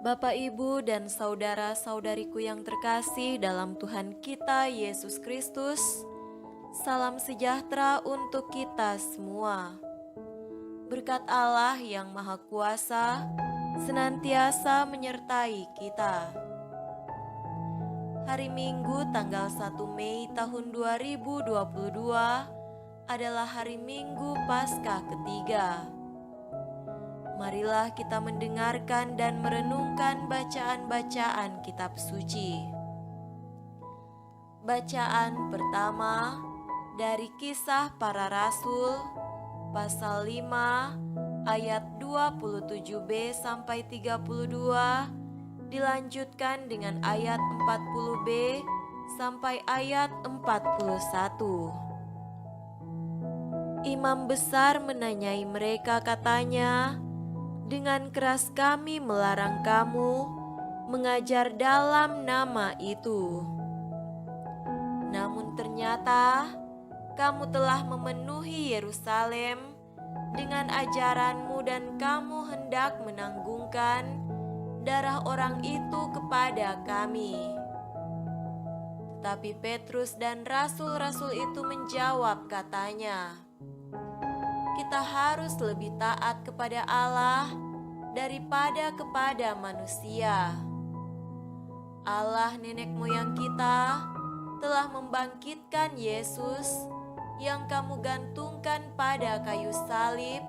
Bapak, Ibu, dan saudara-saudariku yang terkasih dalam Tuhan kita Yesus Kristus, salam sejahtera untuk kita semua. Berkat Allah yang Maha Kuasa senantiasa menyertai kita. Hari Minggu tanggal 1 Mei tahun 2022 adalah hari Minggu Paskah ketiga. Marilah kita mendengarkan dan merenungkan bacaan-bacaan kitab suci. Bacaan pertama dari Kisah Para Rasul pasal 5 ayat 27b sampai 32, dilanjutkan dengan ayat 40b sampai ayat 41. Imam besar menanyai mereka, katanya, "Dengan keras kami melarang kamu mengajar dalam nama itu. Namun ternyata kamu telah memenuhi Yerusalem dengan ajaranmu dan kamu hendak menanggungkan darah orang itu kepada kami." Tetapi Petrus dan rasul-rasul itu menjawab, katanya, "Kita harus lebih taat kepada Allah daripada kepada manusia. Allah nenek moyang kita telah membangkitkan Yesus yang kamu gantungkan pada kayu salib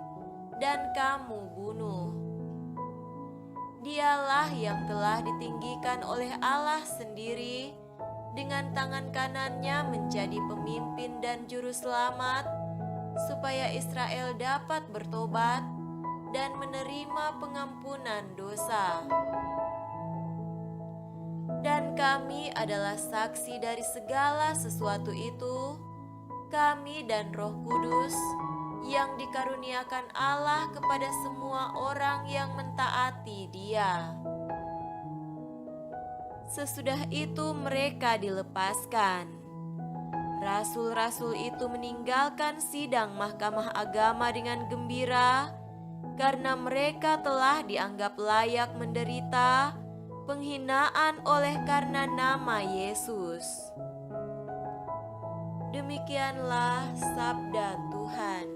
dan kamu bunuh. Dialah yang telah ditinggikan oleh Allah sendiri dengan tangan kanannya menjadi pemimpin dan juru selamat, supaya Israel dapat bertobat dan menerima pengampunan dosa. Dan kami adalah saksi dari segala sesuatu itu, kami dan Roh Kudus yang dikaruniakan Allah kepada semua orang yang mentaati Dia." Sesudah itu mereka dilepaskan. Rasul-rasul itu meninggalkan sidang mahkamah agama dengan gembira, karena mereka telah dianggap layak menderita penghinaan oleh karena nama Yesus. Demikianlah sabda Tuhan.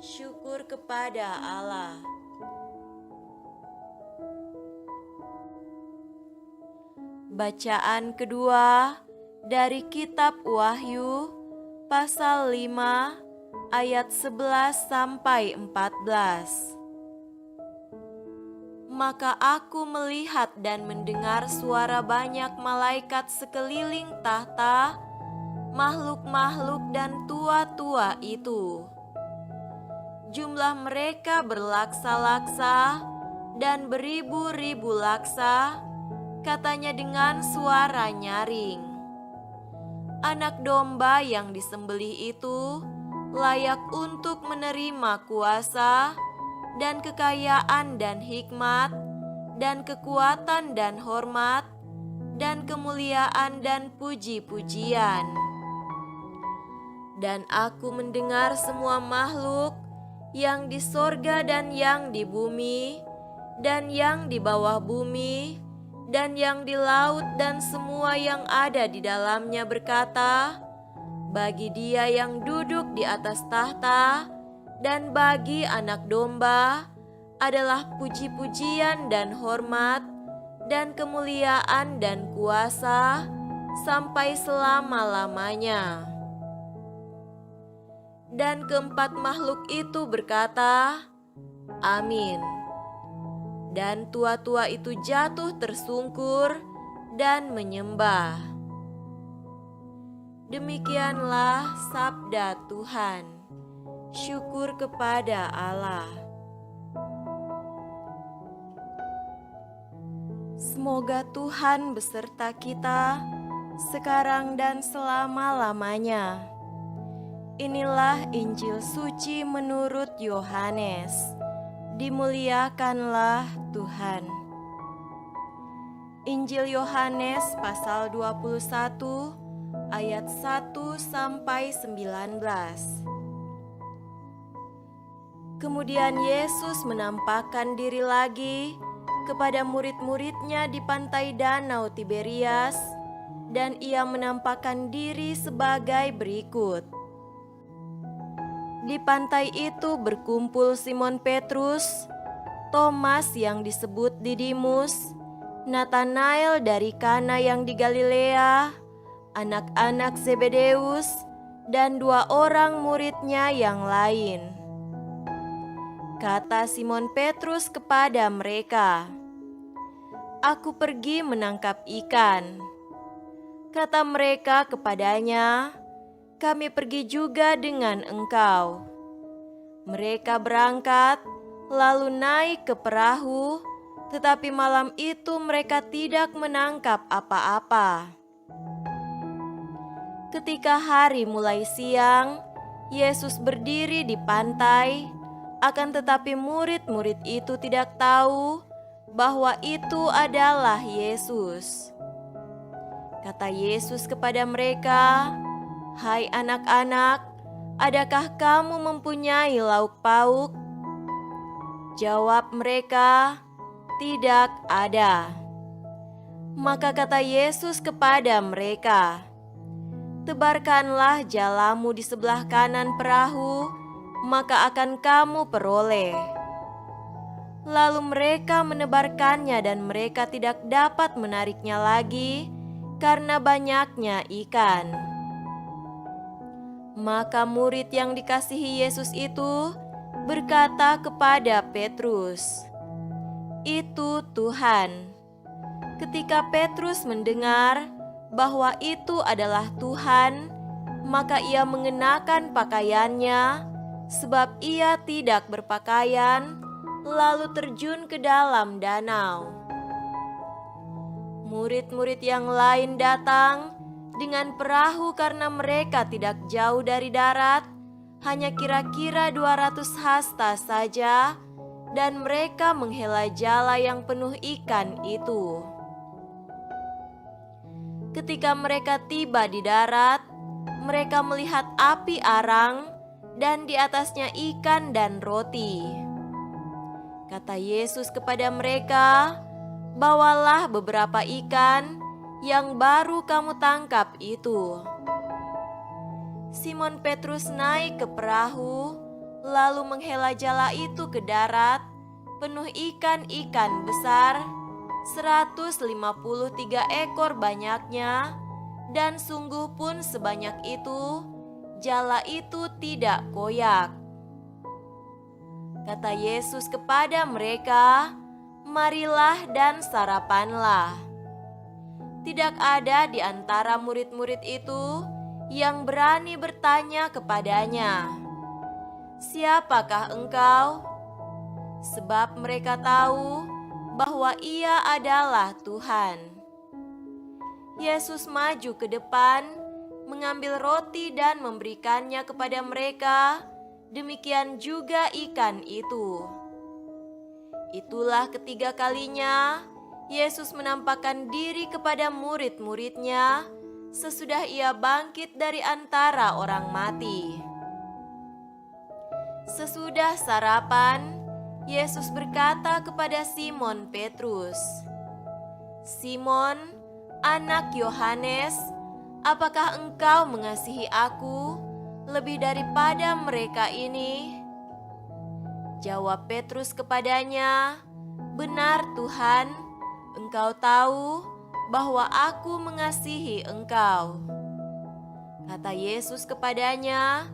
Syukur kepada Allah. Bacaan kedua dari kitab Wahyu pasal 5 ayat 11 sampai 14. Maka aku melihat dan mendengar suara banyak malaikat sekeliling tahta, makhluk-makhluk dan tua-tua itu. Jumlah mereka berlaksa-laksa dan beribu-ribu laksa, katanya dengan suara nyaring, "Anak domba yang disembelih itu layak untuk menerima kuasa dan kekayaan dan hikmat dan kekuatan dan hormat dan kemuliaan dan puji-pujian." Dan aku mendengar semua makhluk yang di sorga dan yang di bumi dan yang di bawah bumi dan yang di laut dan semua yang ada di dalamnya berkata, "Bagi Dia yang duduk di atas tahta dan bagi Anak Domba adalah puji-pujian dan hormat dan kemuliaan dan kuasa sampai selama-lamanya." Dan keempat makhluk itu berkata, "Amin." Dan tua-tua itu jatuh tersungkur dan menyembah. Demikianlah sabda Tuhan. Syukur kepada Allah. Semoga Tuhan beserta kita sekarang dan selama-lamanya. Inilah Injil suci menurut Yohanes. Dimuliakanlah Tuhan. Injil Yohanes pasal 21 ayat 1 sampai 19. Kemudian Yesus menampakkan diri lagi kepada murid-muridnya di pantai Danau Tiberias, dan ia menampakkan diri sebagai berikut. Di pantai itu berkumpul Simon Petrus, Thomas yang disebut Didimus, Natanael dari Kana yang di Galilea, anak-anak Zebedeus, dan 2 orang muridnya yang lain. Kata Simon Petrus kepada mereka, "Aku pergi menangkap ikan." Kata mereka kepadanya, "Kami pergi juga dengan engkau." Mereka berangkat, lalu naik ke perahu, tetapi malam itu mereka tidak menangkap apa-apa. Ketika hari mulai siang, Yesus berdiri di pantai, akan tetapi murid-murid itu tidak tahu bahwa itu adalah Yesus. Kata Yesus kepada mereka, "Hai anak-anak, adakah kamu mempunyai lauk pauk?" Jawab mereka, "Tidak ada." Maka kata Yesus kepada mereka, "Tebarkanlah jalamu di sebelah kanan perahu, maka akan kamu peroleh." Lalu mereka menebarkannya dan mereka tidak dapat menariknya lagi karena banyaknya ikan. Maka murid yang dikasihi Yesus itu berkata kepada Petrus, "Itu Tuhan." Ketika Petrus mendengar bahwa itu adalah Tuhan, maka ia mengenakan pakaiannya, sebab ia tidak berpakaian, lalu terjun ke dalam danau. Murid-murid yang lain datang dengan perahu karena mereka tidak jauh dari darat, hanya kira-kira 200 hasta saja, dan mereka menghela jala yang penuh ikan itu. Ketika mereka tiba di darat, mereka melihat api arang dan di atasnya ikan dan roti. Kata Yesus kepada mereka, "Bawalah beberapa ikan yang baru kamu tangkap itu." Simon Petrus naik ke perahu, lalu menghela jala itu ke darat, penuh ikan-ikan besar, 153 ekor banyaknya, dan sungguh pun sebanyak itu, jala itu tidak koyak. Kata Yesus kepada mereka, "Marilah dan sarapanlah." Tidak ada di antara murid-murid itu yang berani bertanya kepadanya, "Siapakah engkau?" Sebab mereka tahu bahwa ia adalah Tuhan. Yesus maju ke depan, mengambil roti dan memberikannya kepada mereka, demikian juga ikan itu. Itulah ketiga kalinya Yesus menampakkan diri kepada murid-muridnya sesudah ia bangkit dari antara orang mati. Sesudah sarapan, Yesus berkata kepada Simon Petrus, "Simon, anak Yohanes, apakah engkau mengasihi aku lebih daripada mereka ini?" Jawab Petrus kepadanya, "Benar Tuhan, engkau tahu bahwa aku mengasihi engkau." Kata Yesus kepadanya,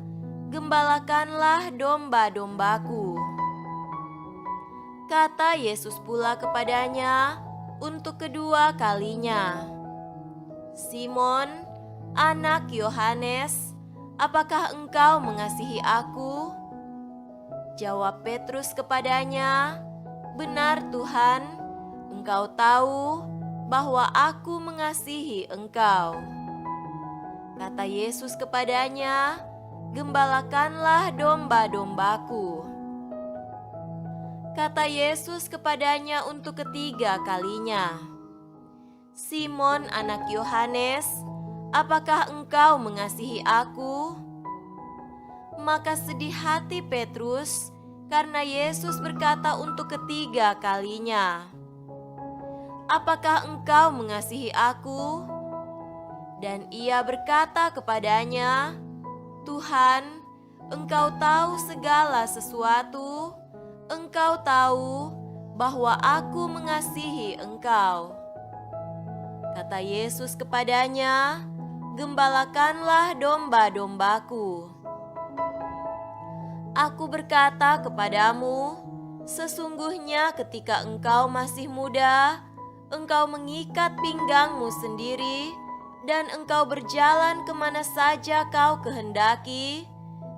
"Gembalakanlah domba-dombaku." Kata Yesus pula kepadanya untuk kedua kalinya, "Simon, anak Yohanes, apakah engkau mengasihi aku?" Jawab Petrus kepadanya, "Benar Tuhan, engkau tahu bahwa aku mengasihi engkau." Kata Yesus kepadanya, "Gembalakanlah domba-dombaku." Kata Yesus kepadanya untuk ketiga kalinya, "Simon anak Yohanes, apakah engkau mengasihi aku?" Maka sedih hati Petrus karena Yesus berkata untuk ketiga kalinya, apakah engkau mengasihi aku?" Dan ia berkata kepadanya, "Tuhan, Engkau tahu segala sesuatu. Engkau tahu bahwa aku mengasihi Engkau." Kata Yesus kepadanya, "Gembalakanlah domba-dombaku. Aku berkata kepadamu, sesungguhnya ketika engkau masih muda, engkau mengikat pinggangmu sendiri, dan engkau berjalan kemana saja kau kehendaki.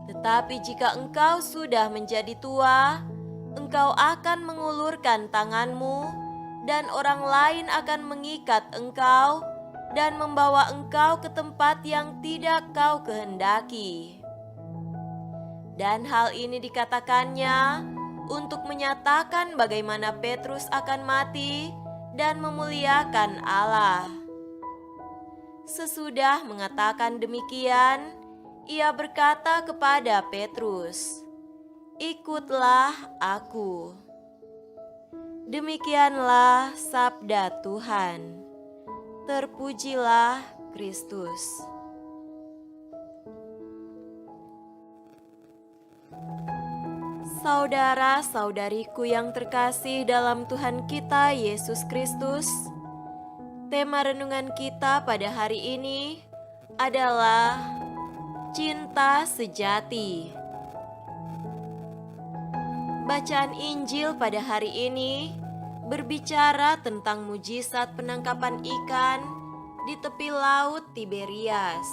Tetapi jika engkau sudah menjadi tua, engkau akan mengulurkan tanganmu, dan orang lain akan mengikat engkau dan membawa engkau ke tempat yang tidak kau kehendaki." Dan hal ini dikatakannya untuk menyatakan bagaimana Petrus akan mati dan memuliakan Allah. Sesudah mengatakan demikian, ia berkata kepada Petrus, "Ikutlah aku." Demikianlah sabda Tuhan. Terpujilah Kristus. Saudara-saudariku yang terkasih dalam Tuhan kita Yesus Kristus, tema renungan kita pada hari ini adalah cinta sejati. Bacaan Injil pada hari ini berbicara tentang mujizat penangkapan ikan di tepi laut Tiberias.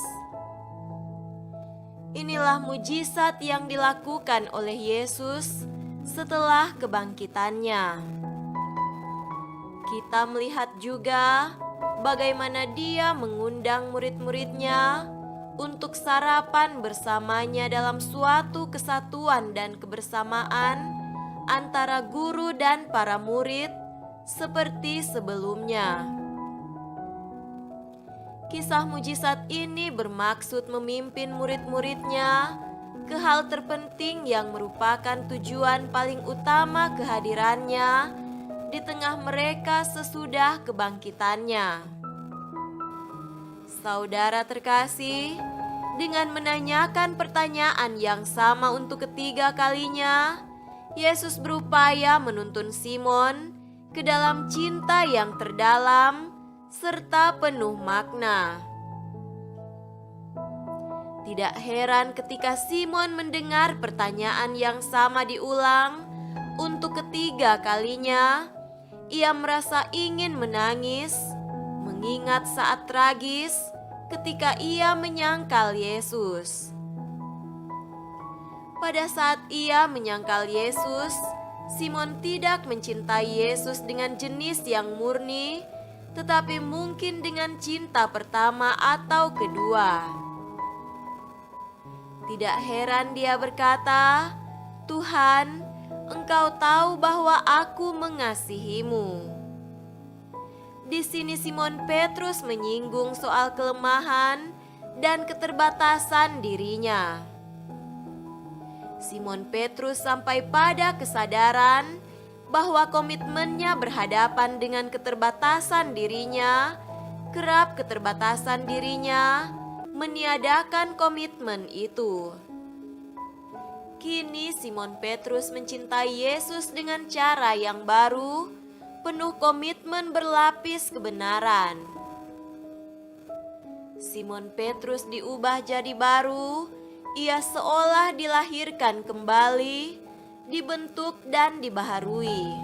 Inilah mujizat yang dilakukan oleh Yesus setelah kebangkitannya. Kita melihat juga bagaimana Dia mengundang murid-muridnya untuk sarapan bersamanya dalam suatu kesatuan dan kebersamaan antara guru dan para murid seperti sebelumnya. Kisah mujizat ini bermaksud memimpin murid-muridnya ke hal terpenting yang merupakan tujuan paling utama kehadirannya di tengah mereka sesudah kebangkitannya. Saudara terkasih, dengan menanyakan pertanyaan yang sama untuk ketiga kalinya, Yesus berupaya menuntun Simon ke dalam cinta yang terdalam serta penuh makna. Tidak heran ketika Simon mendengar pertanyaan yang sama diulang untuk ketiga kalinya, ia merasa ingin menangis, mengingat saat tragis ketika ia menyangkal Yesus. Pada saat ia menyangkal Yesus, Simon tidak mencintai Yesus dengan jenis yang murni, tetapi mungkin dengan cinta pertama atau kedua. Tidak heran dia berkata, "Tuhan, Engkau tahu bahwa aku mengasihimu." Di sini Simon Petrus menyinggung soal kelemahan dan keterbatasan dirinya. Simon Petrus sampai pada kesadaran bahwa komitmennya berhadapan dengan keterbatasan dirinya, kerap keterbatasan dirinya meniadakan komitmen itu. Kini Simon Petrus mencintai Yesus dengan cara yang baru, penuh komitmen berlapis kebenaran. Simon Petrus diubah jadi baru, ia seolah dilahirkan kembali, dibentuk dan dibaharui.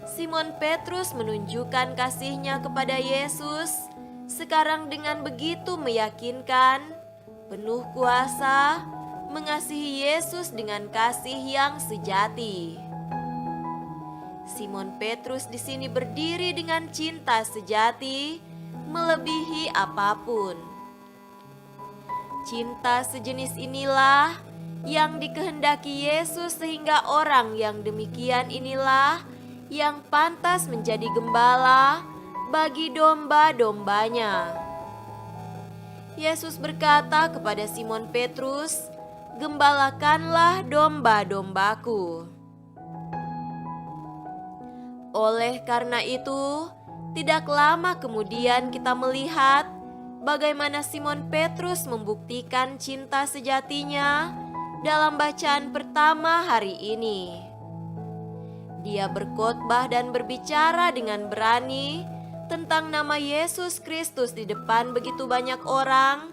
Simon Petrus menunjukkan kasihnya kepada Yesus sekarang dengan begitu meyakinkan, penuh kuasa, mengasihi Yesus dengan kasih yang sejati. Simon Petrus di sini berdiri dengan cinta sejati, melebihi apapun. Cinta sejenis inilah yang dikehendaki Yesus, sehingga orang yang demikian inilah yang pantas menjadi gembala bagi domba-dombanya. Yesus berkata kepada Simon Petrus, "Gembalakanlah domba-dombaku." Oleh karena itu, tidak lama kemudian kita melihat bagaimana Simon Petrus membuktikan cinta sejatinya dalam bacaan pertama hari ini. Dia berkhotbah dan berbicara dengan berani tentang nama Yesus Kristus di depan begitu banyak orang,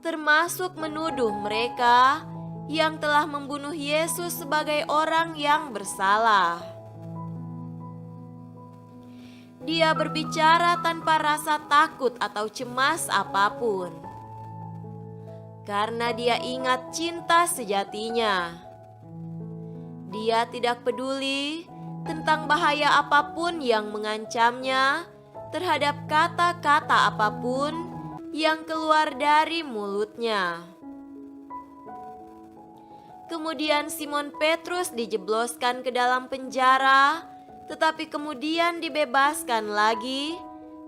termasuk menuduh mereka yang telah membunuh Yesus sebagai orang yang bersalah. Dia berbicara tanpa rasa takut atau cemas apapun, karena dia ingat cinta sejatinya. Dia tidak peduli tentang bahaya apapun yang mengancamnya terhadap kata-kata apapun yang keluar dari mulutnya. Kemudian Simon Petrus dijebloskan ke dalam penjara, tetapi kemudian dibebaskan lagi,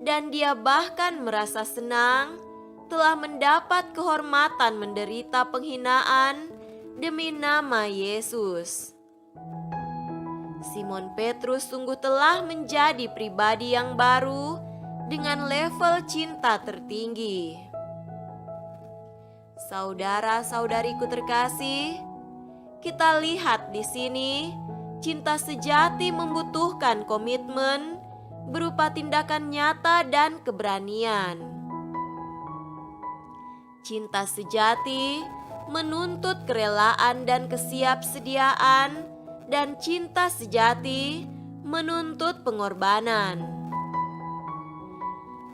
dan dia bahkan merasa senang telah mendapat kehormatan menderita penghinaan demi nama Yesus. Simon Petrus sungguh telah menjadi pribadi yang baru dengan level cinta tertinggi. Saudara-saudariku terkasih, kita lihat di sini, cinta sejati membutuhkan komitmen berupa tindakan nyata dan keberanian. Cinta sejati menuntut kerelaan dan kesiapsediaan, dan cinta sejati menuntut pengorbanan.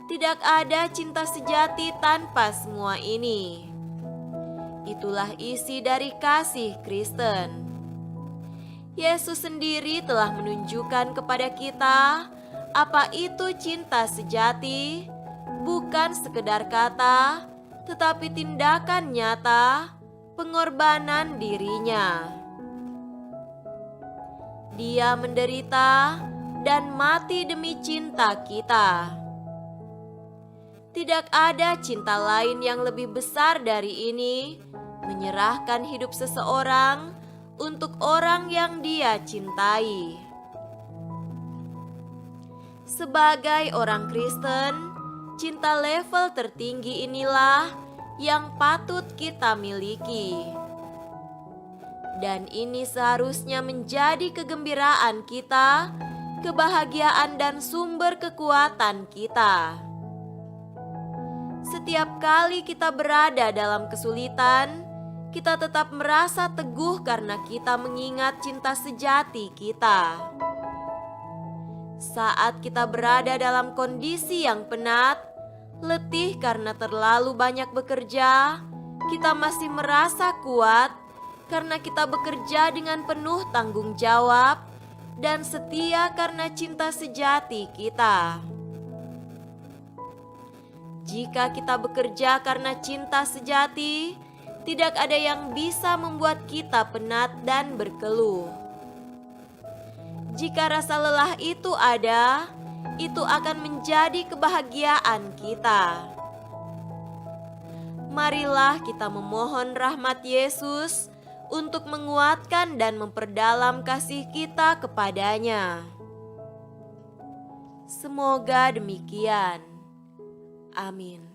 Tidak ada cinta sejati tanpa semua ini. Itulah isi dari kasih Kristen. Yesus sendiri telah menunjukkan kepada kita apa itu cinta sejati, bukan sekedar kata, tetapi tindakan nyata, pengorbanan dirinya. Dia menderita dan mati demi cinta kita. Tidak ada cinta lain yang lebih besar dari ini, menyerahkan hidup seseorang untuk orang yang dia cintai. Sebagai orang Kristen, cinta level tertinggi inilah yang patut kita miliki. Dan ini seharusnya menjadi kegembiraan kita, kebahagiaan dan sumber kekuatan kita. Setiap kali kita berada dalam kesulitan, kita tetap merasa teguh karena kita mengingat cinta sejati kita. Saat kita berada dalam kondisi yang penat, letih karena terlalu banyak bekerja, kita masih merasa kuat karena kita bekerja dengan penuh tanggung jawab dan setia karena cinta sejati kita. Jika kita bekerja karena cinta sejati, tidak ada yang bisa membuat kita penat dan berkeluh. Jika rasa lelah itu ada, itu akan menjadi kebahagiaan kita. Marilah kita memohon rahmat Yesus untuk menguatkan dan memperdalam kasih kita kepadanya. Semoga demikian. Amin.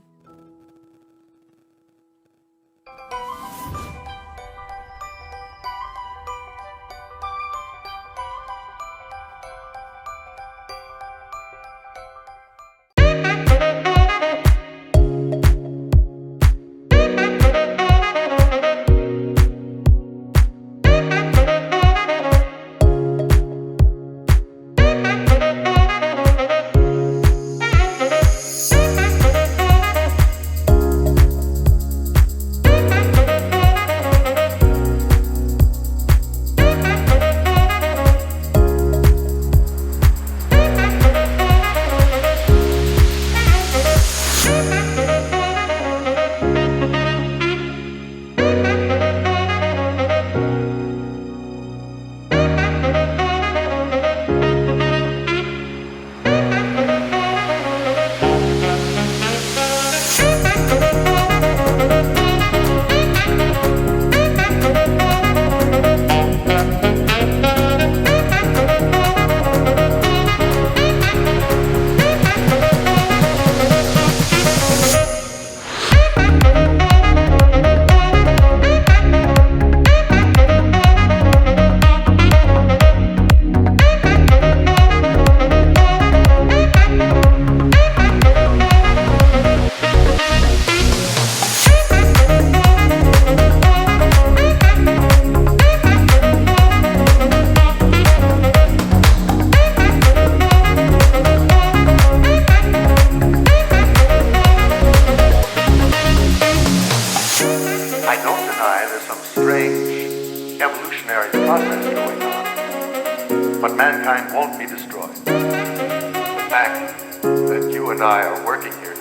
mankind won't be destroyed. The fact that you and I are working here